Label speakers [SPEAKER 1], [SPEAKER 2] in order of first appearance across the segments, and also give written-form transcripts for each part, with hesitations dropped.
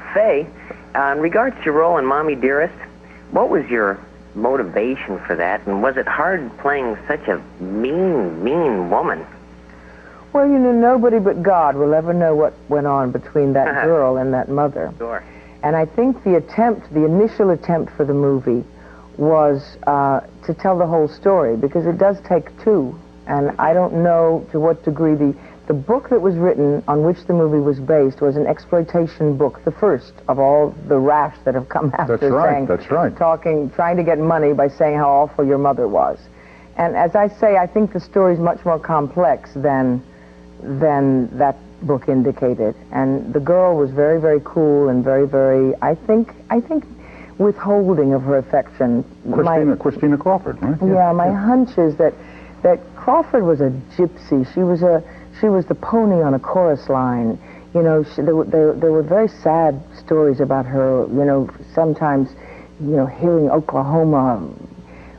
[SPEAKER 1] Faye, in regards to your role in Mommie Dearest, what was your motivation for that, and was it hard playing such a mean woman?
[SPEAKER 2] Well, you know, nobody but God will ever know what went on between that girl and that mother.
[SPEAKER 1] Sure.
[SPEAKER 2] And I think the initial attempt for the movie was to tell the whole story, because it does take two. And I don't know to what degree the book that was written on which the movie was based was an exploitation book, the first of all the rash that have come after.
[SPEAKER 3] That's right.
[SPEAKER 2] Trying to get money by saying how awful your mother was. And as I say, I think the story is much more complex than that book indicated. And the girl was very, very cool and very, very, I think withholding of her affection.
[SPEAKER 3] Christina Crawford, right?
[SPEAKER 2] Yeah, my hunch is that Crawford was a gypsy. She was the pony on a chorus line. You know, there were very sad stories about her. You know, sometimes, you know, hearing Oklahoma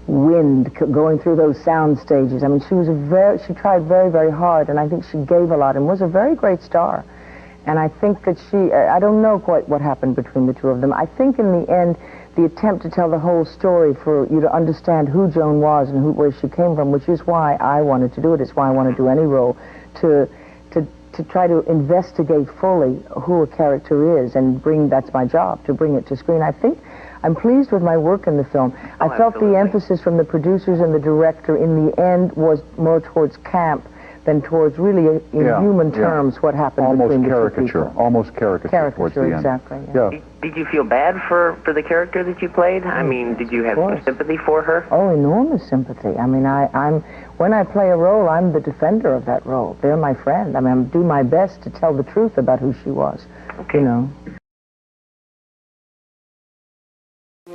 [SPEAKER 2] wind going through those sound stages. I mean, she tried very, very hard, and I think she gave a lot and was a very great star. And I think that I don't know quite what happened between the two of them. I think in the end, the attempt to tell the whole story for you to understand who Joan was and where she came from, which is why I wanted to do it. It's why I want to do any role, to try to investigate fully who a character is and that's my job, to bring it to screen. I think I'm pleased with my work in the film. I felt
[SPEAKER 1] absolutely.
[SPEAKER 2] The emphasis from the producers and the director in the end was more towards camp than towards really, in human terms, what happened between the two people.
[SPEAKER 3] Almost caricature towards the end.
[SPEAKER 2] Exactly.
[SPEAKER 3] Yeah.
[SPEAKER 1] Did you feel bad for the character that you played? I mean, did you have some sympathy for her?
[SPEAKER 2] Oh, enormous sympathy. I mean, when I play a role, I'm the defender of that role. They're my friend. I mean, I do my best to tell the truth about who she was.
[SPEAKER 1] Okay.
[SPEAKER 2] You know.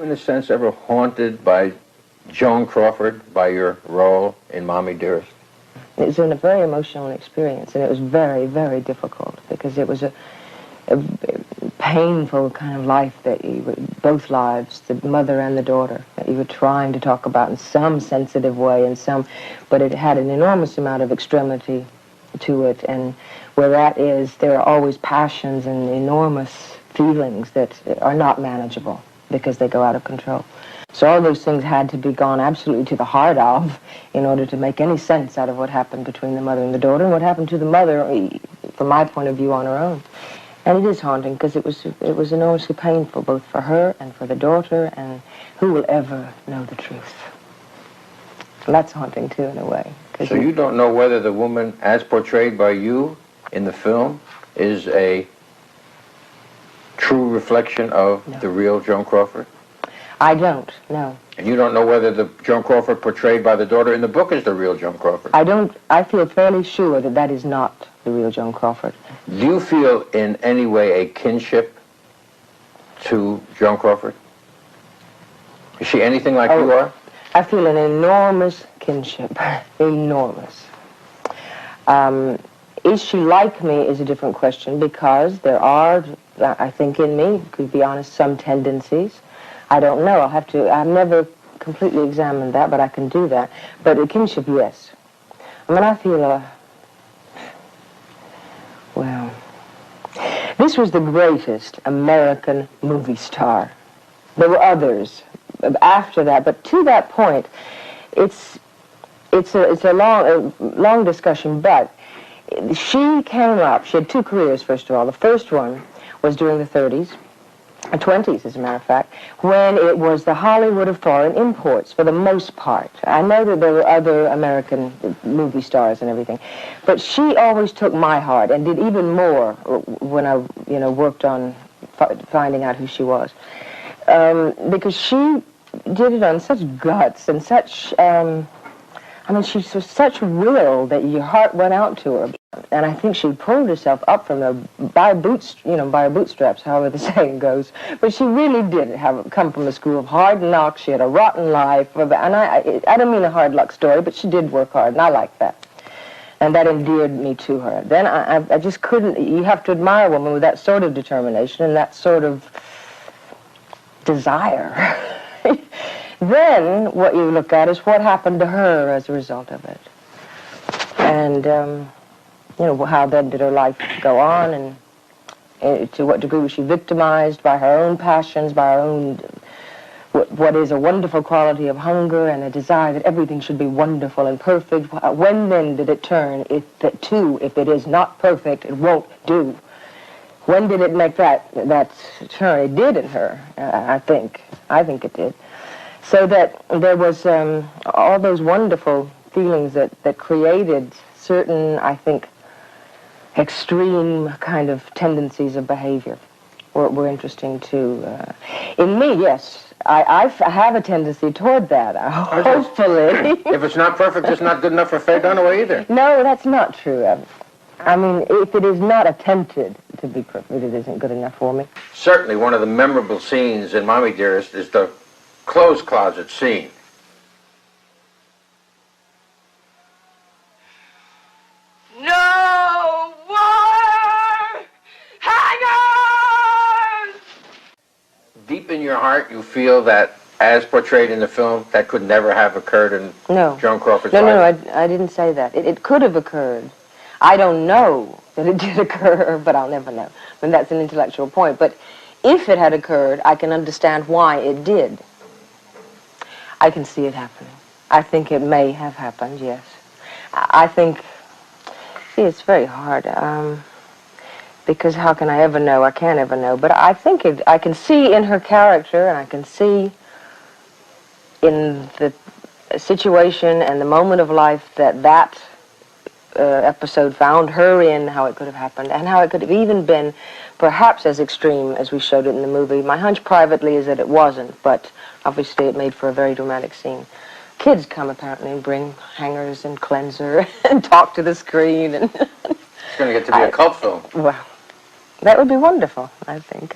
[SPEAKER 4] In a sense, ever haunted by Joan Crawford, by your role in Mommie Dearest?
[SPEAKER 5] It was a very emotional experience, and it was very, very difficult, because it was a painful kind of life that both lives, the mother and the daughter, that you were trying to talk about in some sensitive way, but it had an enormous amount of extremity to it, and where that is, there are always passions and enormous feelings that are not manageable because they go out of control. So all those things had to be gone absolutely to the heart of in order to make any sense out of what happened between the mother and the daughter, and what happened to the mother, from my point of view, on her own. And it is haunting, because it was enormously painful, both for her and for the daughter, and who will ever know the truth? And that's haunting, too, in a way.
[SPEAKER 4] So you don't know whether the woman, as portrayed by you in the film, is a true reflection of the real Joan Crawford?
[SPEAKER 5] I don't, no.
[SPEAKER 4] And you don't know whether the Joan Crawford portrayed by the daughter in the book is the real Joan Crawford?
[SPEAKER 5] I feel fairly sure that that is not the real Joan Crawford.
[SPEAKER 4] Do you feel in any way a kinship to Joan Crawford? Is she anything like you are?
[SPEAKER 5] I feel an enormous kinship, enormous. Is she like me is a different question, because there are, I think in me, to be honest, some tendencies. I don't know. I've never completely examined that, but I can do that. But a kinship, yes. I mean, I feel well, this was the greatest American movie star. There were others after that, but to that point, it's a long discussion, but she came up. She had two careers, first of all. The first one was during the 30s, 20s, as a matter of fact, when it was the Hollywood of foreign imports, for the most part. I know that there were other American movie stars and everything, but she always took my heart and did even more when I, worked on finding out who she was, because she did it on such guts and such. She was such will that your heart went out to her. And I think she pulled herself up from there by her bootstraps, however the saying goes. But she really did come from a school of hard knocks. She had a rotten life. And I don't mean a hard luck story, but she did work hard, and I liked that. And that endeared me to her. Then I just couldn't. You have to admire a woman with that sort of determination and that sort of desire. Then what you look at is what happened to her as a result of it. And, how then did her life go on, and To what degree was she victimized by her own passions, by her own, what is a wonderful quality of hunger and a desire that everything should be wonderful and perfect? When then did it turn if it is not perfect, it won't do? When did it make that turn? It did in her, I think. I think it did. So that there was all those wonderful feelings that created certain, I think, extreme kind of tendencies of behavior were interesting too. In me, yes, I have a tendency toward that, hopefully.
[SPEAKER 4] If it's not perfect, it's not good enough for Faye Dunaway either.
[SPEAKER 5] No, that's not true. I mean, if it is not attempted to be perfect, it isn't good enough for me.
[SPEAKER 4] Certainly one of the memorable scenes in Mommie Dearest is the clothes closet scene.
[SPEAKER 5] No more hangers!
[SPEAKER 4] Deep in your heart, you feel that, as portrayed in the film, that could never have occurred in Joan Crawford's life?
[SPEAKER 5] No, I didn't say that. It could have occurred. I don't know that it did occur, but I'll never know. I mean, that's an intellectual point. But if it had occurred, I can understand why it did. I can see it happening. I think it may have happened, yes. I think, see, it's very hard, because how can I ever know? I can't ever know. But I think I can see in her character, and I can see in the situation and the moment of life that episode found her in, how it could have happened, and how it could have even been perhaps as extreme as we showed it in the movie. My hunch privately is that it wasn't, but obviously it made for a very dramatic scene. Kids come apparently and bring hangers and cleanser and talk to the screen. And
[SPEAKER 4] it's going to get to be a cult film.
[SPEAKER 5] Well, that would be wonderful, I think.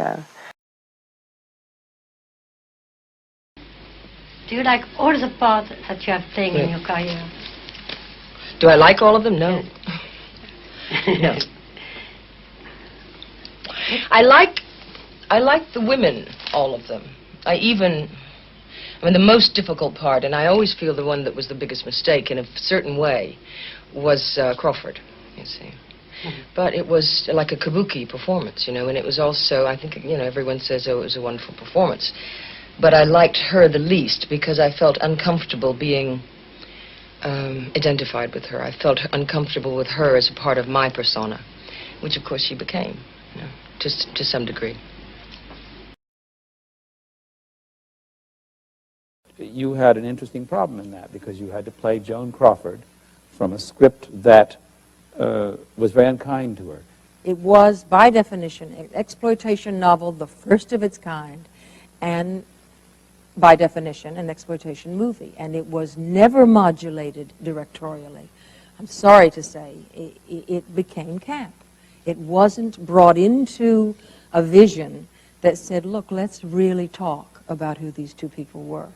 [SPEAKER 6] Do you like all the parts that you have played in your career?
[SPEAKER 5] Do I like all of them? No. No. I like the women, all of them. I mean, the most difficult part, and I always feel the one that was the biggest mistake in a certain way, was Crawford, you see. Mm-hmm. But it was like a kabuki performance, and it was also, I think, everyone says, oh, it was a wonderful performance. But I liked her the least because I felt uncomfortable being identified with her. I felt uncomfortable with her as a part of my persona, which of course she became, to some degree.
[SPEAKER 7] You had an interesting problem in that because you had to play Joan Crawford from a script that was very unkind to her.
[SPEAKER 8] It was, by definition, an exploitation novel, the first of its kind, and by definition, an exploitation movie, and it was never modulated directorially. I'm sorry to say, it became camp. It wasn't brought into a vision that said, look, let's really talk about who these two people were.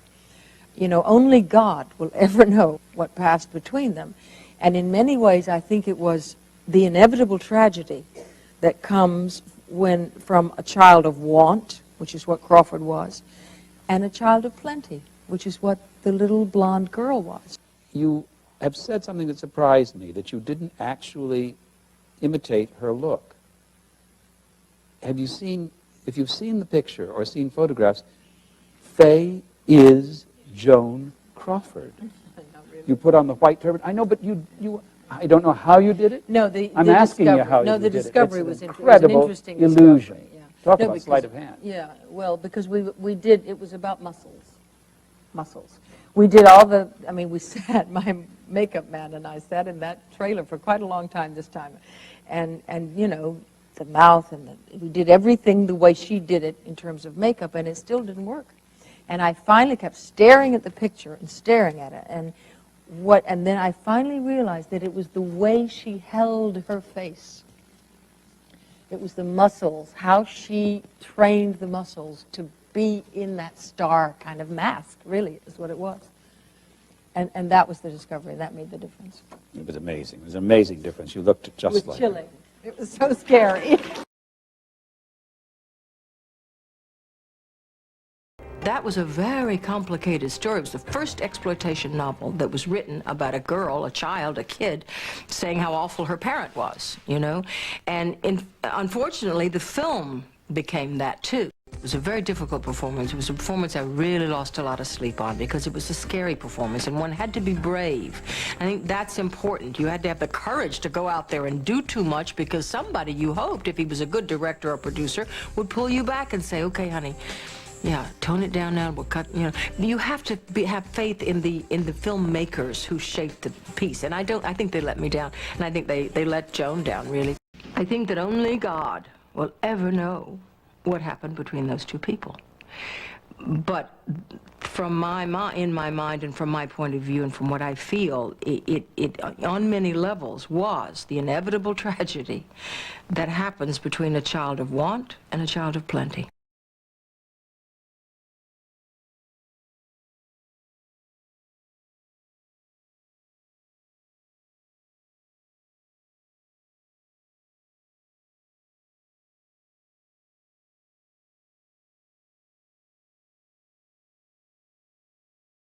[SPEAKER 8] Only God will ever know what passed between them. And in many ways, I think it was the inevitable tragedy that comes from a child of want, which is what Crawford was, and a child of plenty, which is what the little blonde girl was.
[SPEAKER 7] You have said something that surprised me, that you didn't actually imitate her look. If you've seen the picture or seen photographs, Faye is Joan Crawford. Really. You put on the white turban. I know, but I don't know how you did it.
[SPEAKER 8] No,
[SPEAKER 7] I'm asking you how you did it.
[SPEAKER 8] No, the discovery was
[SPEAKER 7] an incredible
[SPEAKER 8] interesting
[SPEAKER 7] illusion.
[SPEAKER 8] Yeah.
[SPEAKER 7] Talk about sleight of hand.
[SPEAKER 8] Yeah, well, because we did, it was about muscles. We did all we sat, my makeup man and I sat in that trailer for quite a long time this time. And the mouth, and we did everything the way she did it in terms of makeup, and it still didn't work. And I finally kept staring at the picture and staring at it, and then I finally realized that it was the way she held her face. It was the muscles, how she trained the muscles to be in that star kind of mask, really, is what it was. And that was the discovery. That made the difference.
[SPEAKER 7] It was amazing. It was an amazing difference. You looked just like her.
[SPEAKER 8] It was chilling. It was so scary.
[SPEAKER 9] That that was a very complicated story. It was the first exploitation novel that was written about a girl, a child, a kid, saying how awful her parent was, you know? And unfortunately, the film became that too. It was a very difficult performance. It was a performance I really lost a lot of sleep on because it was a scary performance and one had to be brave. I think that's important. You had to have the courage to go out there and do too much because somebody you hoped, if he was a good director or producer, would pull you back and say, okay, honey, yeah, tone it down now, we'll cut, you know. You have to have faith in the filmmakers who shaped the piece. And I think they let me down. And I think they let Joan down, really. I think that only God will ever know what happened between those two people. But in my mind and from my point of view and from what I feel, it on many levels was the inevitable tragedy that happens between a child of want and a child of plenty.